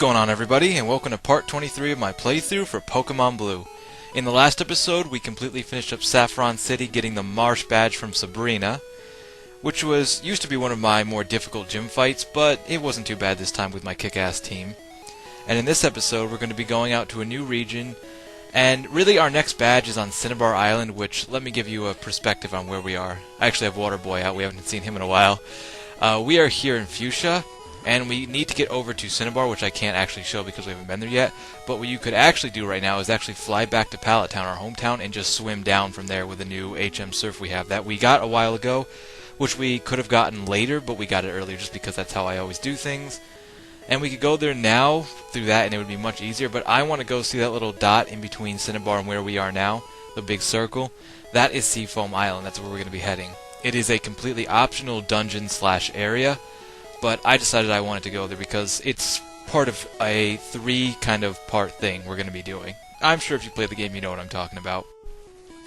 going on, everybody, and welcome to part 23 of my playthrough for Pokemon Blue. In the last episode, we completely finished up Saffron City getting the Marsh badge from Sabrina, which used to be one of my more difficult gym fights, but it wasn't too bad this time with my kick-ass team. And in this episode, we're going to be going out to a new region, and really our next badge is on Cinnabar Island, which, let me give you a perspective on where we are. I actually have Water Boy out, we haven't seen him in a while. We are here in Fuchsia, and we need to get over to Cinnabar, which I can't actually show because we haven't been there yet. But what you could actually do right now is actually fly back to Pallet Town, our hometown, and just swim down from there with the new HM Surf we have that we got a while ago, which we could have gotten later, but we got it earlier just because that's how I always do things. And we could go there now through that, and it would be much easier. But I want to go see that little dot in between Cinnabar and where we are now, the big circle. That is Seafoam Island. That's where we're going to be heading. It is a completely optional dungeon/area. But I decided I wanted to go there because it's part of a part thing we're going to be doing. I'm sure if you play the game you know what I'm talking about.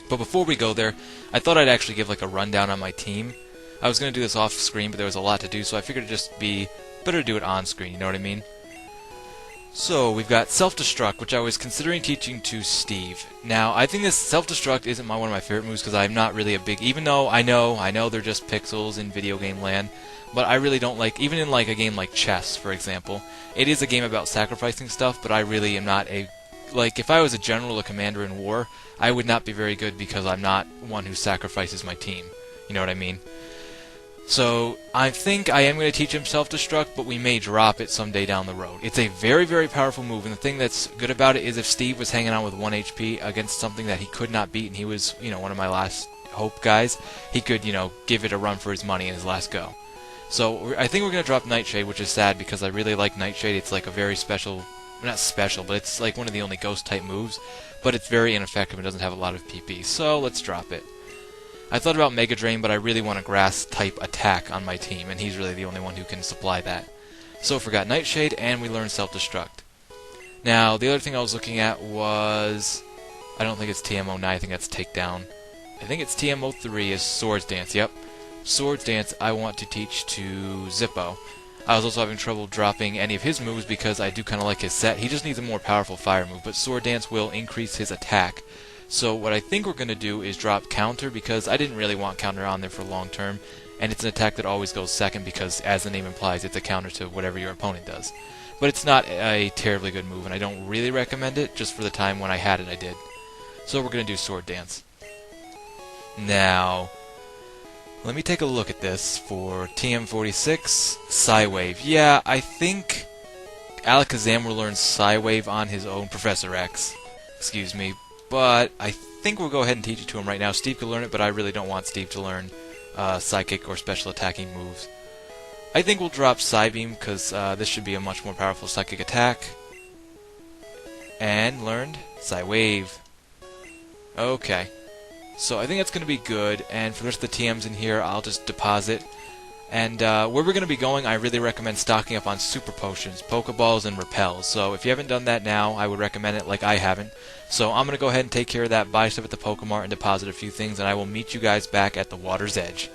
But before we go there, I thought I'd actually give like a rundown on my team. I was going to do this off screen, but there was a lot to do, so I figured it'd just be better to do it on screen, you know what I mean? So, we've got Self-Destruct, which I was considering teaching to Steve. Now, I think this Self-Destruct isn't one of my favorite moves because I'm not really a big... Even though I know they're just pixels in video game land, but I really don't like... Even in like a game like chess, for example, it is a game about sacrificing stuff, but I really am not a... Like, if I was a general or commander in war, I would not be very good because I'm not one who sacrifices my team. You know what I mean? So, I think I am going to teach him Self-Destruct, but we may drop it someday down the road. It's a very, very powerful move, and the thing that's good about it is if Steve was hanging on with 1 HP against something that he could not beat, and he was, one of my last hope guys, he could, give it a run for his money in his last go. So, I think we're going to drop Nightshade, which is sad, because I really like Nightshade. It's like a very special, not special, but it's like one of the only ghost-type moves, but it's very ineffective and doesn't have a lot of PP, so let's drop it. I thought about Mega Drain, but I really want a Grass-type attack on my team, and he's really the only one who can supply that. So forgot Nightshade, and we learned Self-Destruct. Now, the other thing I was looking at was... I don't think it's TM09, I think that's Takedown. I think it's TM03 is Swords Dance, yep. Swords Dance I want to teach to Zippo. I was also having trouble dropping any of his moves because I do kind of like his set. He just needs a more powerful fire move, but Sword Dance will increase his attack. So what I think we're going to do is drop Counter, because I didn't really want Counter on there for long term, and it's an attack that always goes second because, as the name implies, it's a counter to whatever your opponent does. But it's not a terribly good move, and I don't really recommend it. Just for the time when I had it, I did. So we're going to do Sword Dance. Now, let me take a look at this for TM46, Psywave. Yeah, I think Alakazam will learn Psywave on his own, Professor X. Excuse me. But I think we'll go ahead and teach it to him right now. Steve can learn it, but I really don't want Steve to learn Psychic or Special Attacking moves. I think we'll drop Psybeam, because this should be a much more powerful Psychic attack. And learned Psywave. Okay. So I think that's going to be good, and for the rest of the TMs in here, I'll just deposit. And where we're going to be going, I really recommend stocking up on Super Potions, Pokeballs, and Repels. So if you haven't done that now, I would recommend it like I haven't. So I'm going to go ahead and take care of that, buy stuff at the Pokemart, and deposit a few things, and I will meet you guys back at the water's edge.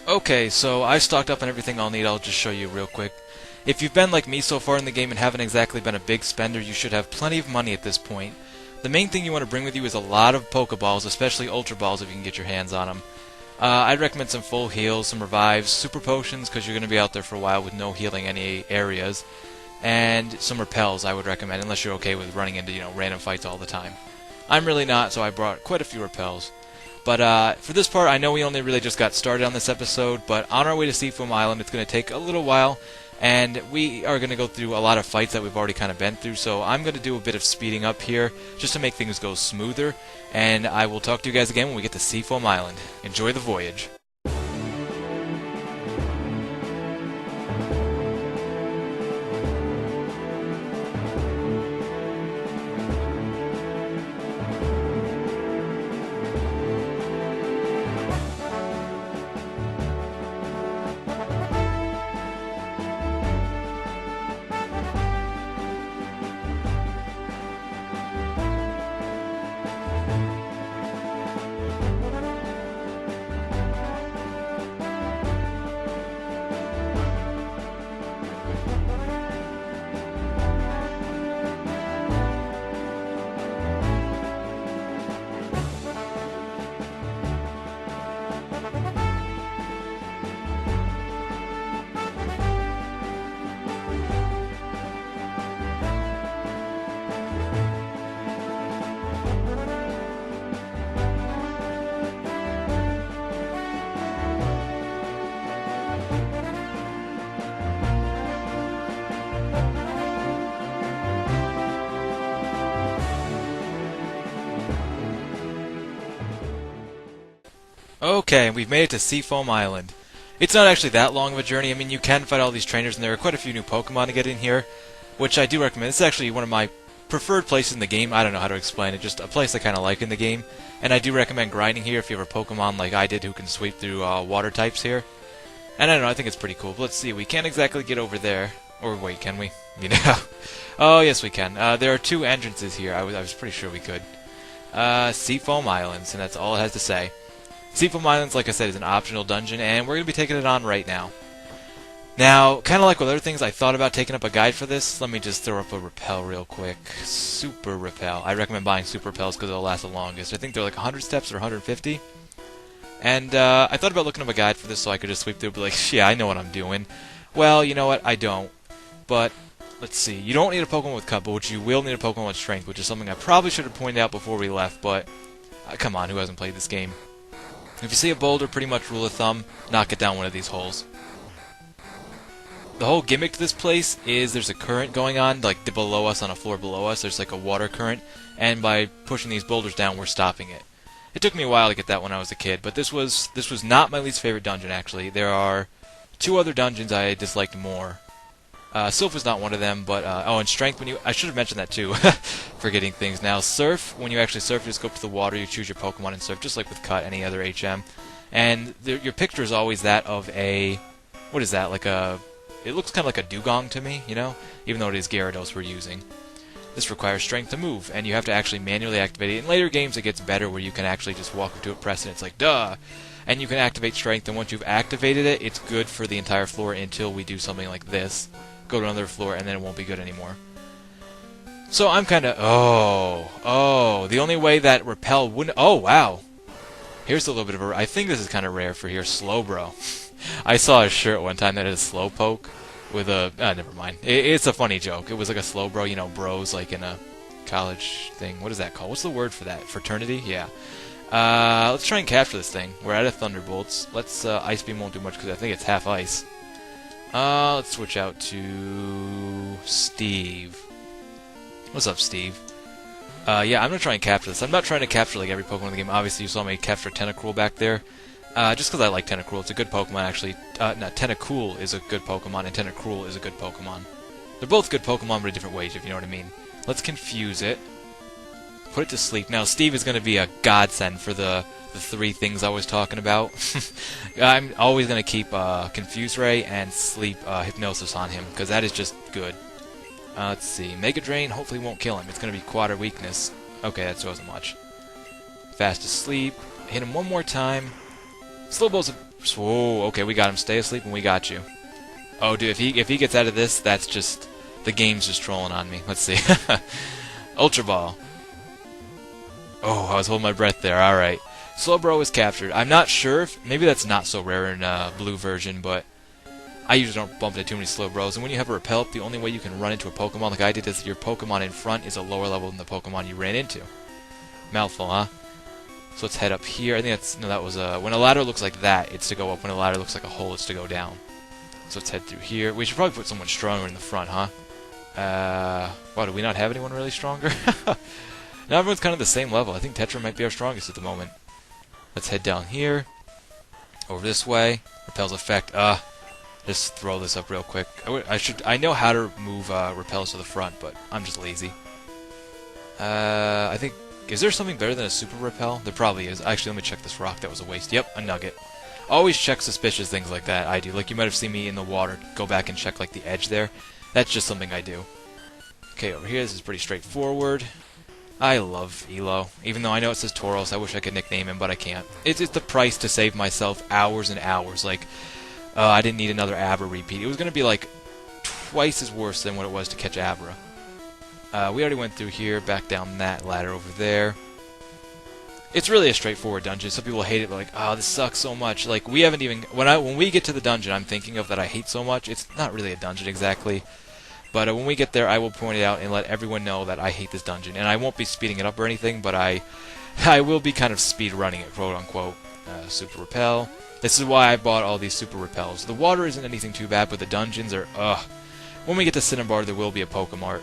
Okay, so I stocked up on everything I'll need. I'll just show you real quick. If you've been like me so far in the game and haven't exactly been a big spender, you should have plenty of money at this point. The main thing you want to bring with you is a lot of Pokeballs, especially Ultra Balls if you can get your hands on them. I'd recommend some full heals, some revives, super potions because you're going to be out there for a while with no healing any areas, and some repels I would recommend unless you're okay with running into random fights all the time. I'm really not, so I brought quite a few repels. But for this part, I know we only really just got started on this episode, but on our way to Seafoam Island, it's going to take a little while, and we are going to go through a lot of fights that we've already kind of been through, so I'm going to do a bit of speeding up here just to make things go smoother, and I will talk to you guys again when we get to Seafoam Island. Enjoy the voyage. Okay, and we've made it to Seafoam Island. It's not actually that long of a journey. I mean, you can fight all these trainers, and there are quite a few new Pokemon to get in here, which I do recommend. This is actually one of my preferred places in the game. I don't know how to explain it, just a place I kind of like in the game. And I do recommend grinding here if you have a Pokemon like I did who can sweep through water types here. And I don't know, I think it's pretty cool. But let's see, we can't exactly get over there. Or wait, can we? You know? Oh, yes we can. There are two entrances here. I was pretty sure we could. Seafoam Islands, and that's all it has to say. Seafoam Islands, like I said, is an optional dungeon, and we're going to be taking it on right now. Now, kind of like with other things, I thought about taking up a guide for this. Let me just throw up a repel real quick. Super repel. I recommend buying super repels because it'll last the longest. I think they're like 100 steps or 150. And I thought about looking up a guide for this so I could just sweep through and be like, yeah, I know what I'm doing. Well, you know what? I don't. But let's see. You don't need a Pokemon with Cut, but what you will need a Pokemon with Strength, which is something I probably should have pointed out before we left, but come on, who hasn't played this game? If you see a boulder, pretty much rule of thumb, knock it down one of these holes. The whole gimmick to this place is there's a current going on, like below us, on a floor below us, there's like a water current, and by pushing these boulders down, we're stopping it. It took me a while to get that when I was a kid, but this was not my least favorite dungeon, actually. There are two other dungeons I disliked more. Sylph is not one of them, but oh, and Strength, I should have mentioned that too. Forgetting things now. Surf, when you actually surf, you just go up to the water, you choose your Pokemon and surf, just like with Cut, any other HM. And your picture is always that of a, what is that, like a, it looks kind of like a dugong to me, you know, even though it is Gyarados we're using. This requires Strength to move, and you have to actually manually activate it. In later games it gets better where you can actually just walk up to it, press it, it's like, duh! And you can activate Strength, and once you've activated it, it's good for the entire floor until we do something like this. Go to another floor, and then it won't be good anymore. So I'm kind of... Oh, the only way that Repel wouldn't... Oh, wow. Here's a little bit of a... I think this is kind of rare for here. Slowbro. I saw a shirt one time that had a Slowpoke with a... never mind. It's a funny joke. It was like a Slowbro, you know, bros like in a college thing. What is that called? What's the word for that? Fraternity? Yeah. Let's try and capture this thing. We're out of Thunderbolts. Let's... Ice Beam won't do much because I think it's half ice. Let's switch out to Steve. What's up, Steve? Yeah, I'm gonna try and capture this. I'm not trying to capture like every Pokemon in the game. Obviously, you saw me capture Tentacruel back there. Just because I like Tentacruel. It's a good Pokemon, actually. No, Tentacool is a good Pokemon, and Tentacruel is a good Pokemon. They're both good Pokemon, but in different ways, if you know what I mean. Let's confuse it. Put it to sleep. Now, Steve is gonna be a godsend for the three things I was talking about. I'm always going to keep Confuse Ray and Sleep Hypnosis on him, because that is just good. Let's see. Mega Drain hopefully won't kill him. It's going to be Quadra Weakness. Okay, that wasn't much. Fast Asleep. Hit him one more time. Slowpoke's... Whoa, okay, we got him. Stay asleep and we got you. Oh, dude, if he gets out of this, that's just... The game's just trolling on me. Let's see. Ultra Ball. Oh, I was holding my breath there. Alright. Slowbro is captured. I'm not sure if... Maybe that's not so rare in blue version, but I usually don't bump into too many Slowbros. And when you have a Repel, the only way you can run into a Pokemon like I did is your Pokemon in front is a lower level than the Pokemon you ran into. Mouthful, huh? So let's head up here. I think that's... No, that was... when a ladder looks like that, it's to go up. When a ladder looks like a hole, it's to go down. So let's head through here. We should probably put someone stronger in the front, huh? What, do we not have anyone really stronger? Now everyone's kind of the same level. I think Tetra might be our strongest at the moment. Let's head down here. Over this way. Repel's effect. Just throw this up real quick. I know how to move repels to the front, but I'm just lazy. I think... Is there something better than a super repel? There probably is. Actually, let me check this rock. That was a waste. Yep, a nugget. Always check suspicious things like that. I do. Like, you might have seen me in the water. Go back and check, like, the edge there. That's just something I do. Okay, over here, this is pretty straightforward. I love Elo. Even though I know it says Tauros, I wish I could nickname him, but I can't. It's the price to save myself hours and hours. Like, I didn't need another Abra repeat. It was going to be, like, twice as worse than what it was to catch Abra. We already went through here, back down that ladder over there. It's really a straightforward dungeon. Some people hate it, like, oh, this sucks so much. Like, we haven't even... When we get to the dungeon I'm thinking of that I hate so much, it's not really a dungeon exactly. But when we get there, I will point it out and let everyone know that I hate this dungeon. And I won't be speeding it up or anything, but I will be kind of speed running it, quote-unquote. Super Repel. This is why I bought all these Super Repels. The water isn't anything too bad, but the dungeons are, ugh. When we get to Cinnabar, there will be a Pokemart,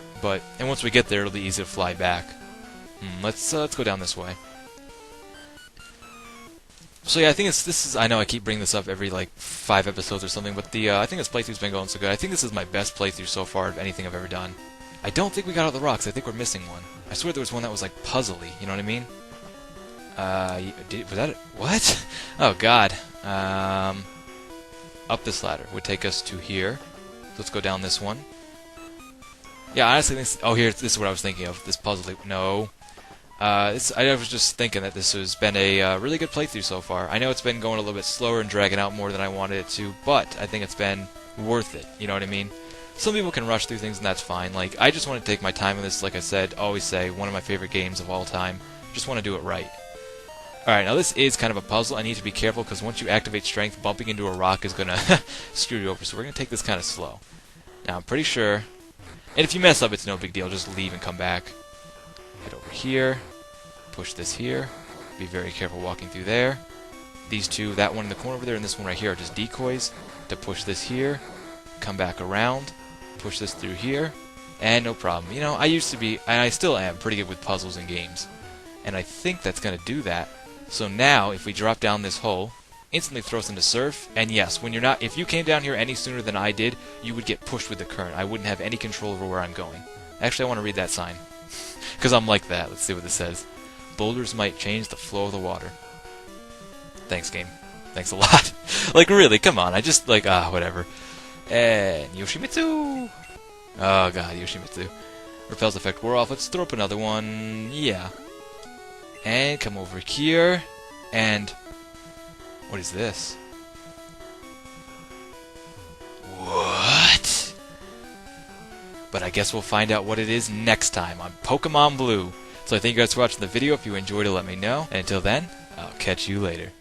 and once we get there, it'll be easy to fly back. Let's go down this way. So yeah, I think this is. I know I keep bringing this up every like 5 episodes or something, but I think this playthrough's been going so good. I think this is my best playthrough so far of anything I've ever done. I don't think we got all the rocks. I think we're missing one. I swear there was one that was like puzzly. You know what I mean? Was that it? What? Oh God. Up this ladder would take us to here. Let's go down this one. Yeah, honestly, this is what I was thinking of. This puzzle. No. I was just thinking that this has been a really good playthrough so far. I know it's been going a little bit slower and dragging out more than I wanted it to, but I think it's been worth it. You know what I mean? Some people can rush through things, and that's fine. Like, I just want to take my time on this. Like I said, always say, one of my favorite games of all time. Just want to do it right. Alright, now this is kind of a puzzle. I need to be careful, because once you activate strength, bumping into a rock is going to screw you over. So we're going to take this kind of slow. Now, I'm pretty sure... And if you mess up, it's no big deal. Just leave and come back. Head over here. Push this here. Be very careful walking through there. These two, that one in the corner over there and this one right here, are just decoys to push this here. Come back around. Push this through here. And no problem. You know, I used to be, and I still am, pretty good with puzzles and games. And I think that's going to do that. So now, if we drop down this hole, instantly throw us into surf. And yes, when you're not, if you came down here any sooner than I did, you would get pushed with the current. I wouldn't have any control over where I'm going. Actually, I want to read that sign. Because I'm like that. Let's see what this says. Boulders might change the flow of the water. Thanks, game. Thanks a lot. Like, really, come on. I just, like, whatever. And Yoshimitsu! Oh, God, Yoshimitsu. Repels effect wore off. Let's throw up another one. Yeah. And come over here. And... what is this? What? But I guess we'll find out what it is next time on Pokemon Blue. So thank you guys for watching the video. If you enjoyed it, let me know. And until then, I'll catch you later.